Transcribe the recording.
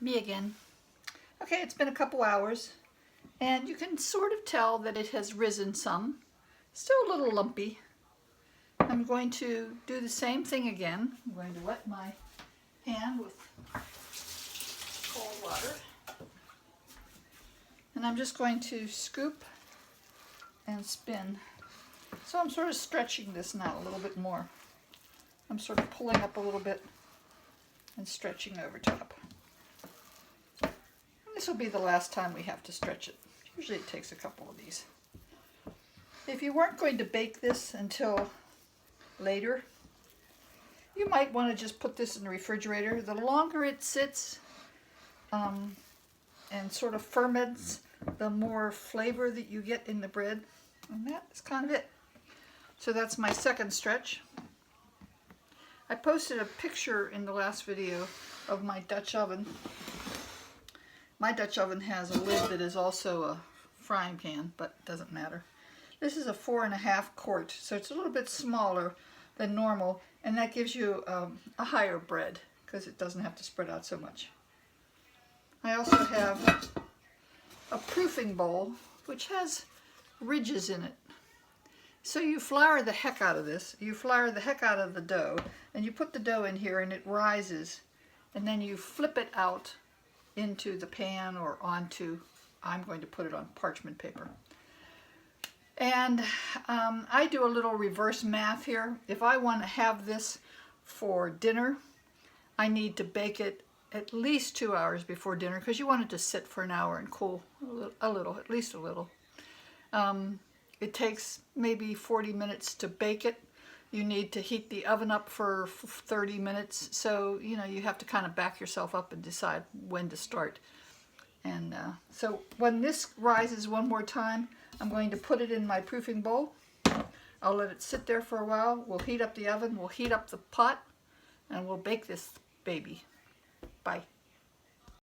Me again. Okay, it's been a couple hours, and you can sort of tell that it has risen some. Still a little lumpy. I'm going to do the same thing again. I'm going to wet my pan with cold water. And I'm just going to scoop and spin. So I'm sort of stretching this now a little bit more. I'm sort of pulling up a little bit and stretching over top. And this will be the last time we have to stretch it. Usually it takes a couple of these. If you weren't going to bake this until later, you might want to just put this in the refrigerator. The longer it sits and sort of ferments, the more flavor that you get in the bread. And that's kind of it. So that's my second stretch. I posted a picture in the last video of my Dutch oven. My Dutch oven has a lid that is also a frying pan, but it doesn't matter. This is a 4.5 quart, so it's a little bit smaller than normal, and that gives you a higher bread because it doesn't have to spread out so much. I also have a proofing bowl, which has ridges in it. So you flour the heck out of this. You flour the heck out of the dough, and you put the dough in here and it rises, and then you flip it out into the pan or onto, I'm going to put it on parchment paper. And I do a little reverse math here. If I want to have this for dinner, I need to bake it at least 2 hours before dinner, because you want it to sit for an hour and cool a little, at least a little. It takes maybe 40 minutes to bake it. You need to heat the oven up for 30 minutes. So, you know, you have to kind of back yourself up and decide when to start. And so when this rises one more time, I'm going to put it in my proofing bowl. I'll let it sit there for a while. We'll heat up the oven, we'll heat up the pot, and we'll bake this baby. Bye.